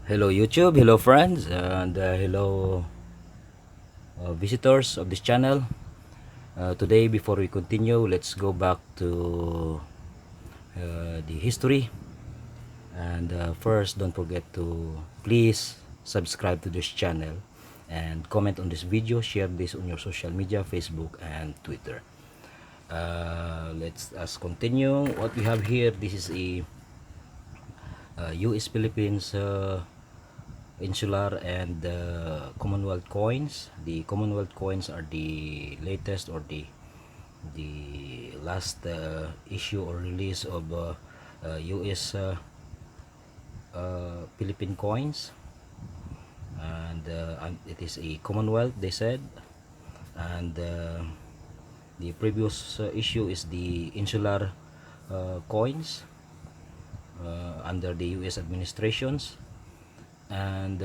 Hello YouTube, hello friends, and hello visitors of this channel. Today, before we continue, let's go back to the history. And first, don't forget to please subscribe to this channel and comment on this video. Share this on your social media, Facebook and Twitter. Let's us continue. What we have here, this is a US Philippines insular and Commonwealth coins. The Commonwealth coins are the latest, or the last issue or release of US Philippine coins, and it is a Commonwealth, they said. And the previous issue is the insular coins under the US administrations. And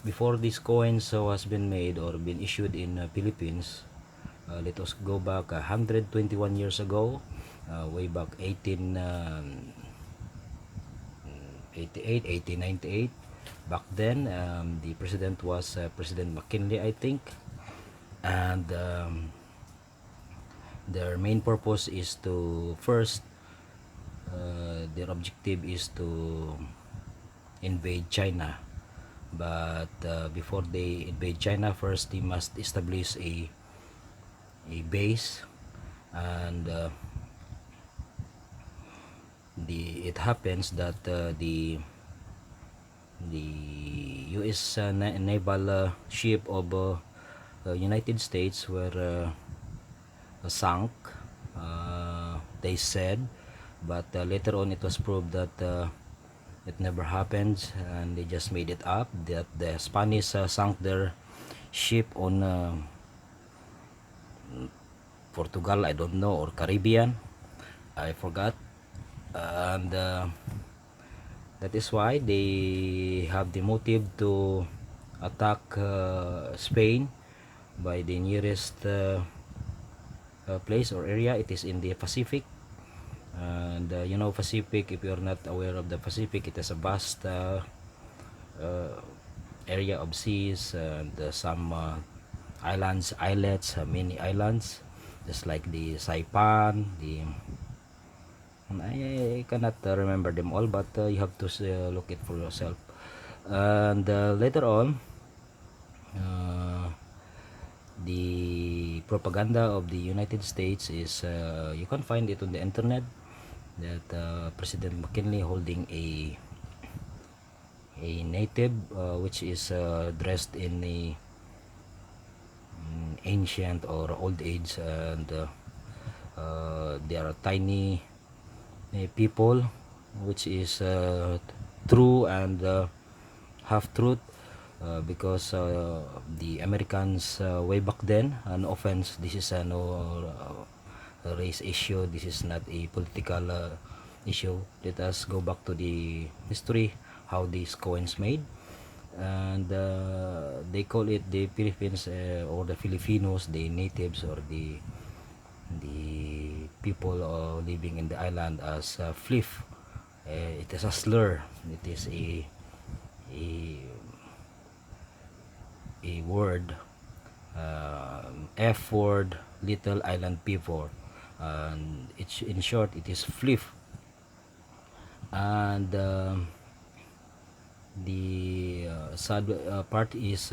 before these coins has been made or been issued in Philippines, let us go back 121 years ago, way back 1888, 1898. Back then, the president was President McKinley, I think. And their main purpose is to first, their objective is to invade China. But before they invade China, first they must establish a base. And it happens that the US naval ship of United States were sunk, they said. But later on it was proved that it never happened, and they just made it up that the Spanish sunk their ship on Portugal, I don't know, or Caribbean, I forgot. And that is why they have the motive to attack Spain by the nearest place or area. It is in the Pacific. And you know, Pacific, if you're not aware of the Pacific, it is a vast area of seas, and some islets, many islands, just like the Saipan, I cannot remember them all, but you have to look it for yourself. And later on, the propaganda of the United States is, you can find it on the internet, that President McKinley holding a native which is dressed in a ancient or old age. And there are tiny people, which is true and half truth, because the Americans way back then, no offense, this is no race issue, this is not a political issue. Let us go back to the history, how these coins made. And they call it the Philippines, or the Filipinos, the natives, or the people living in the island, as fliff. It is a slur, it is a word, F word, little island people, and it's, in short, it is fliff. And the sad part is,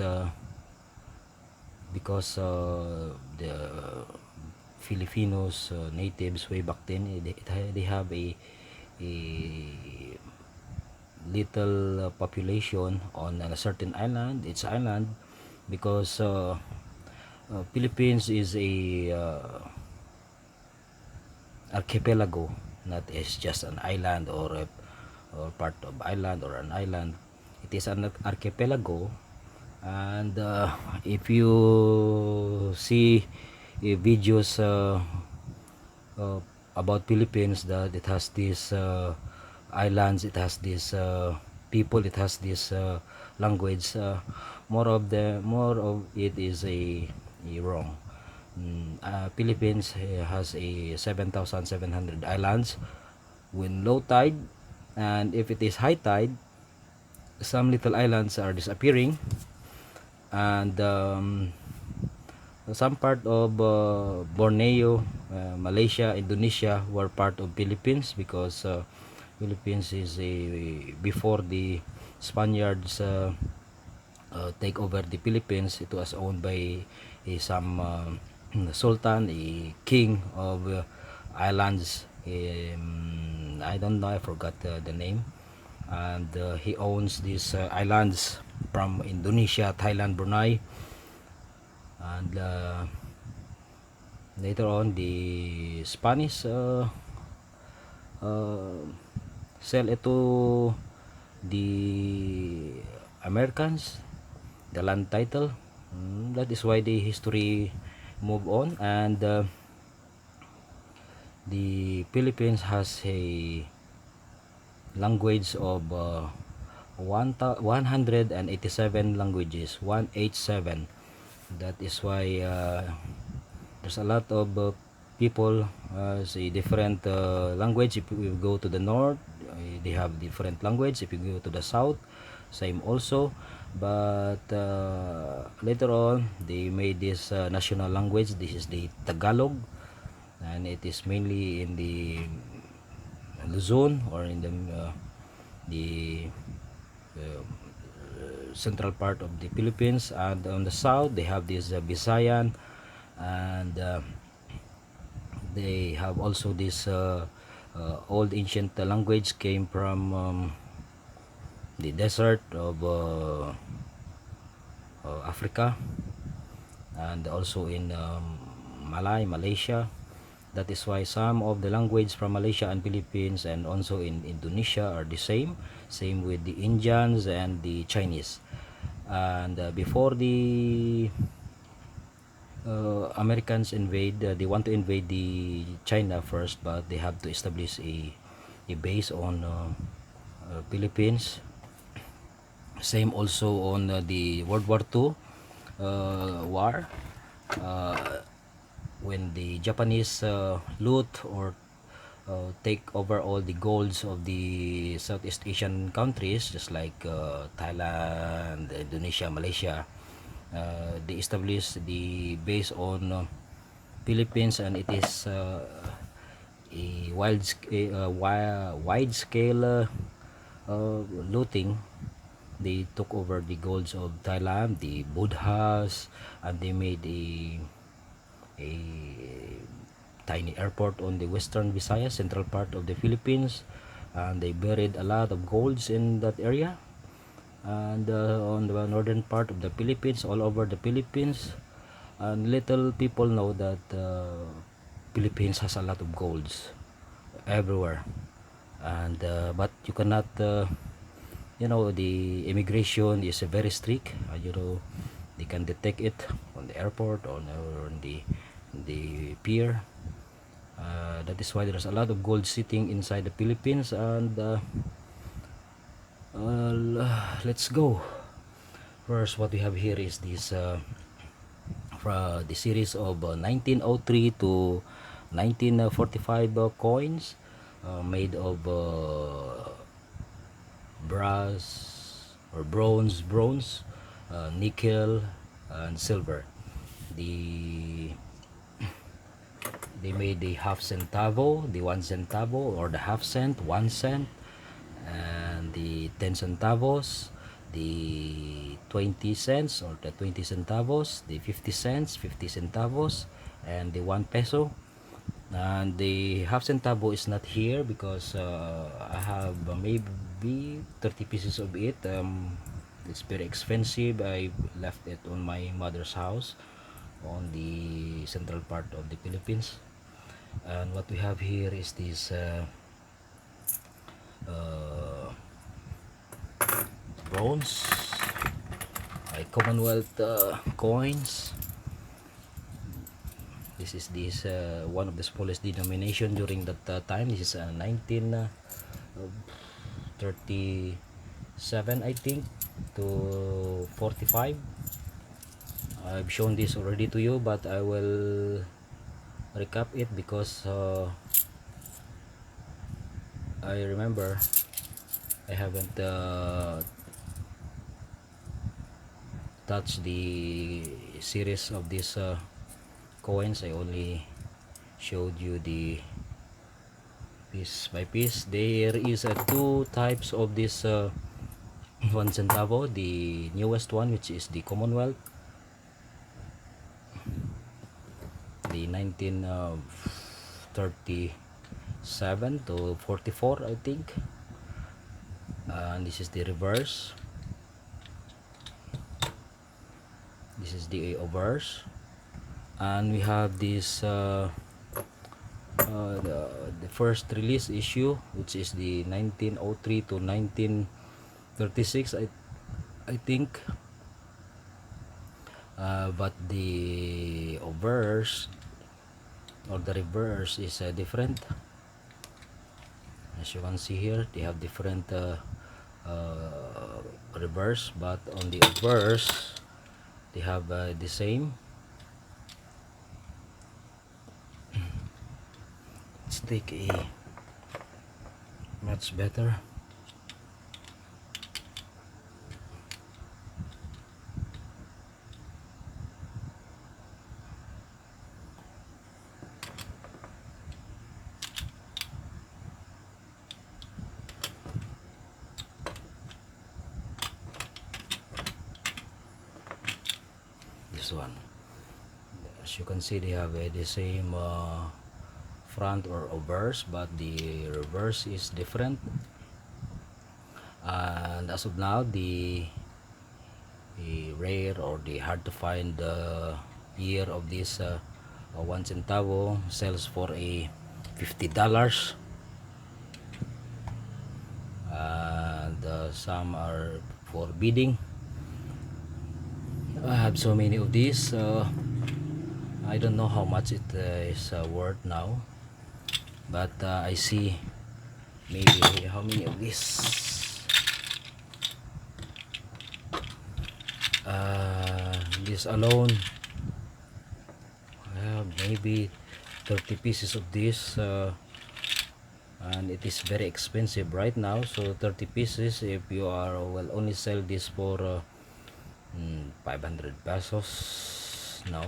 because the Filipinos, natives way back then, they have a little population on a certain island. It's island because Philippines is a archipelago, not as just an island, or part of island, or an island. It is an archipelago. And if you see videos about Philippines, that it has these islands, it has this people, it has this language, more of it is a wrong. Philippines has a 7,700 islands when low tide, and if it is high tide, some little islands are disappearing, and some part of Borneo, Malaysia, Indonesia were part of Philippines, because Philippines is a before the Spaniards take over the Philippines. It was owned by some sultan, a king of islands. I don't know, I forgot the name, and he owns these islands from Indonesia, Thailand, Brunei, and later on the Spanish uh, sell it to the Americans, the land title. That is why the history move on, and the Philippines has a language of 187 languages, 187. That is why there's a lot of people say different language. If you go to the north, they have different language. If you go to the south, same also. But later on they made this national language. This is the Tagalog, and it is mainly in the Luzon, or in the central part of the Philippines. And on the south they have this Visayan, and they have also this old ancient language came from the desert of Africa, and also in Malaysia. That is why some of the language from Malaysia and Philippines, and also in Indonesia, are the same with the Indians and the Chinese. And before the Americans invade, they want to invade the China first, but they have to establish a base on Philippines. Same also on the World War II war, uh, when the Japanese loot or take over all the golds of the Southeast Asian countries, just like Thailand, Indonesia, Malaysia. They established the base on Philippines, and it is a wide scale looting. They took over the golds of Thailand, the Buddhas, and they made a tiny airport on the western Visayas, central part of the Philippines, and they buried a lot of golds in that area. And on the northern part of the Philippines, all over the Philippines, and little people know that Philippines has a lot of golds everywhere. And but you cannot the immigration is very strict. They can detect it on the airport, or on the pier. That is why there's a lot of gold sitting inside the Philippines. And let's go. First, what we have here is this from the series of 1903 to 1945 coins, made of brass or bronze, nickel, and silver. The They made the half centavo, the 1 centavo, or the half cent, 1 cent, and the 10 centavos, the 20 cents or the 20 centavos, the 50 cents, 50 centavos, and the 1 peso. And the half centavo is not here because I have maybe 30 pieces of it. It's very expensive. I left it on my mother's house on the central part of the Philippines. And what we have here is this bronze, Commonwealth coins. This is one of the smallest denomination during that time. This is 1937, I think, to 45. I've shown this already to you, but I will recap it because I remember I haven't touch the series of these coins. I only showed you the piece by piece. There is two types of this 1 centavo. The newest one, which is the Commonwealth, the 1937 to 44, I think. And this is the reverse. This is the obverse. And we have this the first release issue, which is the 1903 to 1936, I think. But the obverse or the reverse is different. As you can see here, they have different reverse, but on the obverse they have the same. Let's take a much better. This one, as you can see, they have the same front or obverse, but the reverse is different. And as of now, the rare or the hard to find year of this 1 centavo sells for a $50, and some are for bidding. I have so many of these. I don't know how much it is worth now, but I see maybe how many of these. This alone, I have maybe 30 pieces of this, and it is very expensive right now. So 30 pieces, if you are will only sell this for 500 pesos now.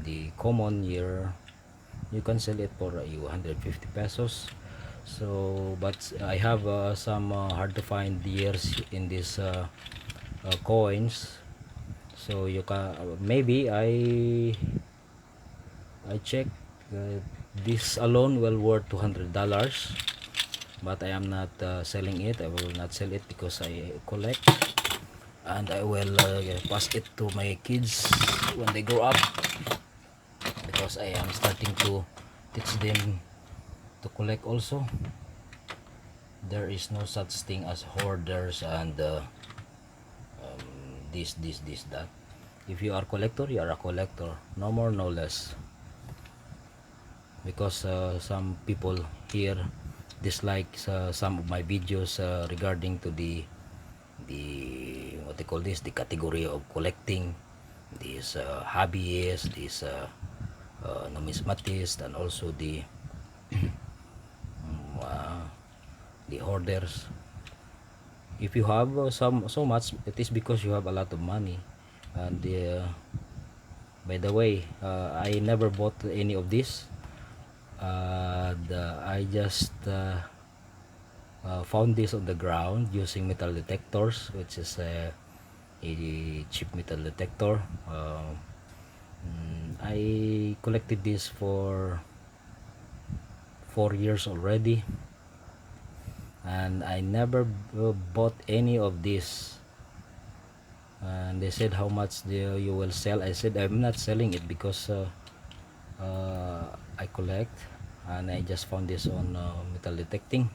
The common year, you can sell it for 150 pesos. So but I have some hard to find years in this coins, so you can maybe I check this alone will worth $200, but I am not selling it. I will not sell it because I collect, and I will pass it to my kids when they grow up, because I am starting to teach them to collect also. There is no such thing as hoarders and this that. If you are collector, you are a collector, no more no less. Because some people here dislike some of my videos regarding to the what they call this, the category of collecting, these hobbyists, these numismatists, and also the hoarders. If you have so much, it is because you have a lot of money. And by the way, I never bought any of this. I just found this on the ground using metal detectors, which is a cheap metal detector. I collected this for 4 years already, and I never bought any of this. And they said, how much you will sell? I said, I'm not selling it because I collect, and I just found this on metal detecting.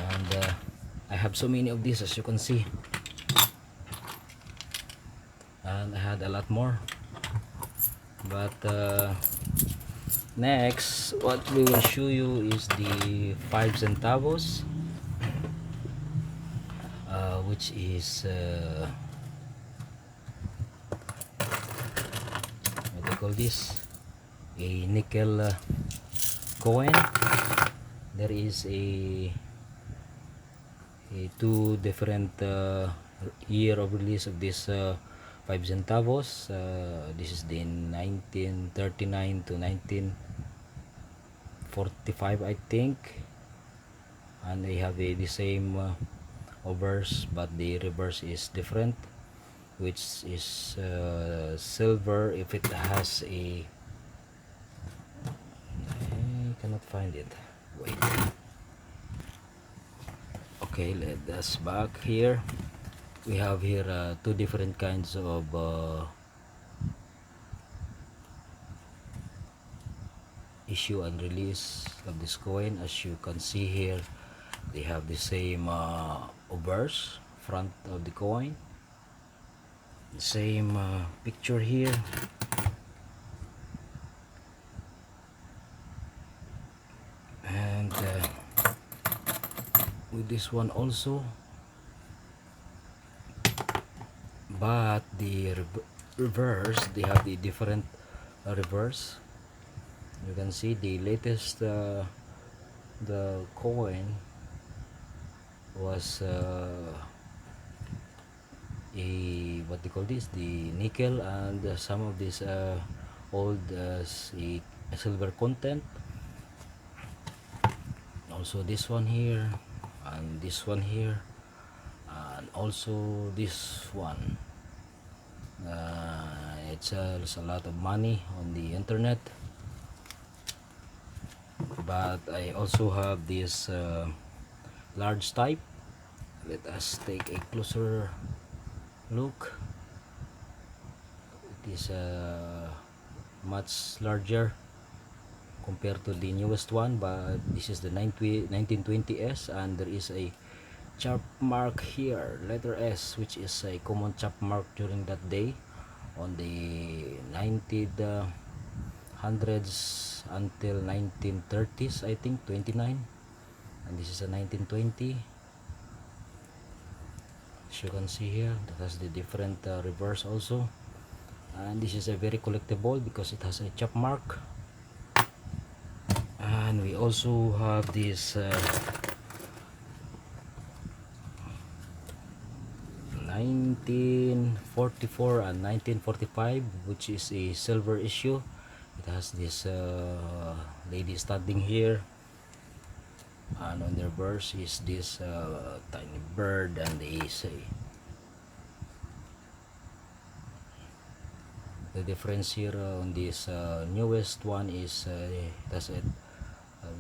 And I have so many of these, as you can see, and I had a lot more. But next, what we will show you is the 5 centavos, which is what do you call this, a nickel coin. There is a two different year of release of this 5 centavos. This is the 1939 to 1945, I think, and they have the same obverse, but the reverse is different, which is silver. If it has a, I cannot find it, wait, okay, let us back here. We have here two different kinds of issue and release of this coin. As you can see here, they have the same obverse front of the coin, the same picture here, and with this one also, but the reverse, they have the different reverse. You can see the latest the coin was a, what they call this, the nickel, and some of this old a silver content. Also this one here, and this one here, and also this one. It sells a lot of money on the internet, but I also have this large type. Let us take a closer look. It is much larger compared to the newest one, but this is the 1920s, and there is a chop mark here, letter S, which is a common chop mark during that day on the 1900s until 1930s, I think, 29, and this is a 1920. As you can see here, that has the different reverse also, and this is a very collectible because it has a chop mark. And we also have this 1944 and 1945, which is a silver issue. It has this lady standing here, and on the reverse is this tiny bird, and they say the difference here on this newest one is it has a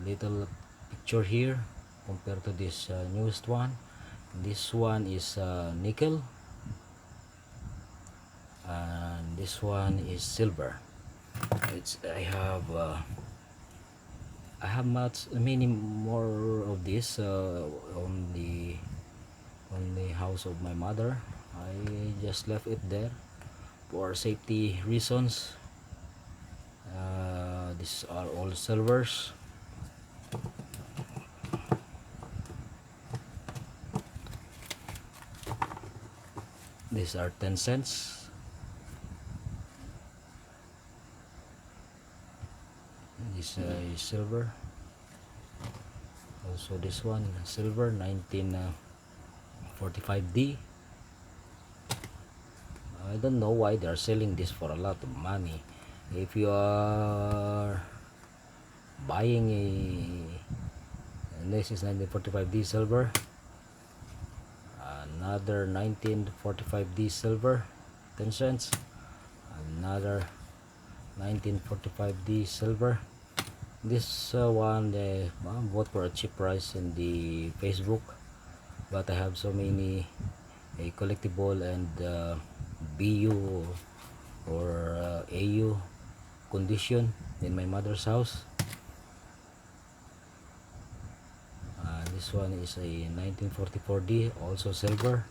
little picture here compared to this newest one. This one is nickel, and this one is silver. I have many more of this on the house of my mother. I just left it there for safety reasons. These are all silvers. These are 10 cents. This is silver. Also this one, silver, 1945D. I don't know why they're selling this for a lot of money. If you are buying this is 1945D silver, another 1945D silver, 10 cents, another 1945D silver. This one they bought for a cheap price in the Facebook, but I have so many a collectible and BU or AU condition in my mother's house. This one is a 1944D, also silver.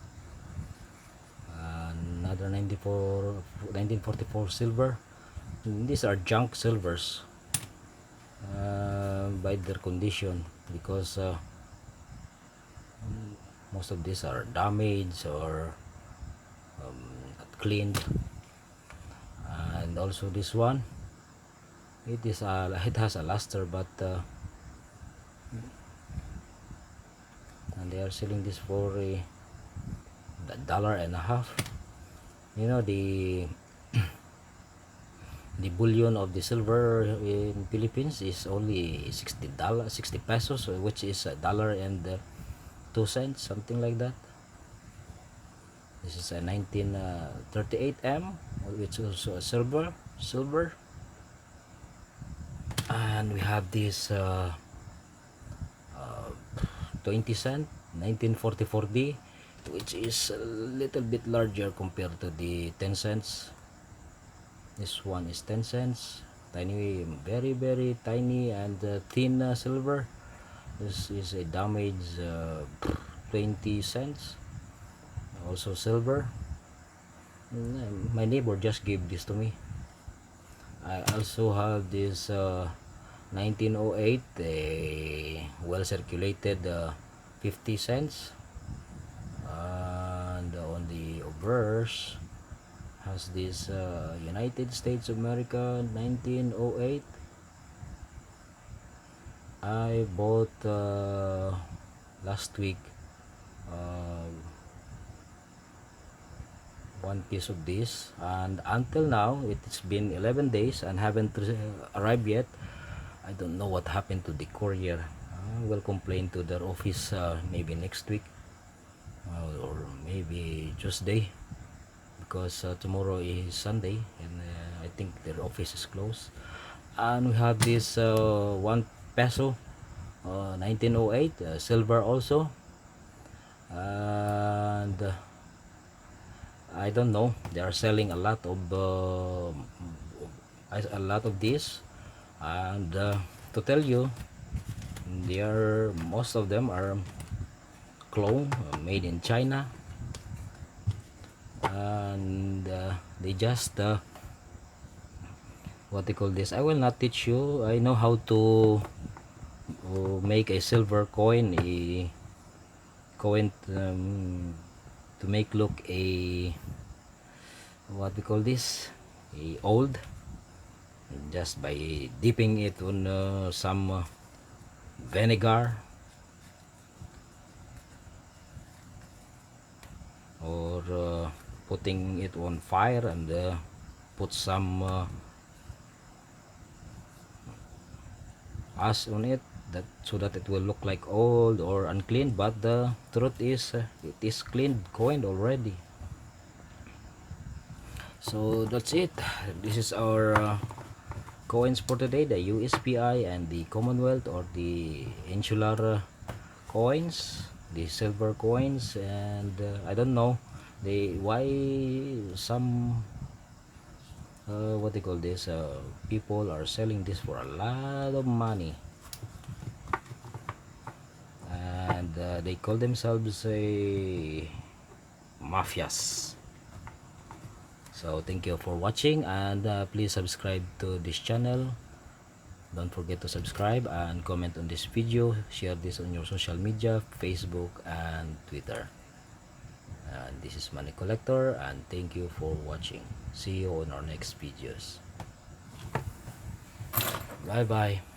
Another 1944 silver. These are junk silvers by their condition, because most of these are damaged or not cleaned. And also this one, it has a luster, but and they are selling this for a $1.50. You know, the bullion of the silver in Philippines is only $60, 60 pesos, which is $1.02, something like that. This is a 1938 M, which is also a silver. And we have this 20 cent 1944D, which is a little bit larger compared to the 10 cents. This one is 10 cents, tiny, very tiny and thin silver. This is a damaged 20 cents, also silver. My neighbor just gave this to me. I also have this 1908, a well circulated 50 cents, and on the obverse has this United States of America 1908. I bought last week uh, one piece of this, and until now it's been 11 days and haven't arrived yet. I don't know what happened to the courier. I will complain to their office maybe next week, or maybe Tuesday, because tomorrow is Sunday, and I think their office is closed. And we have this 1 peso 1908 silver also, and I don't know, they are selling a lot of this, and to tell you, they are, most of them are clone, made in China, and they just what they call this, I will not teach you. I know how to make a silver coin, a coin to make look a, what we call this, a old, just by dipping it on some vinegar, or putting it on fire, and put some ash on it, that so that it will look like old or unclean. But the truth is it is cleaned coin already. So that's it. This is our coins for today, the USPI and the Commonwealth, or the insular coins, the silver coins. And I don't know why some what they call this, people are selling this for a lot of money, and they call themselves a mafias. So thank you for watching, and please subscribe to this channel. Don't forget to subscribe and comment on this video. Share this on your social media, Facebook and Twitter. And this is Money Collector, and thank you for watching. See you on our next videos. Bye bye.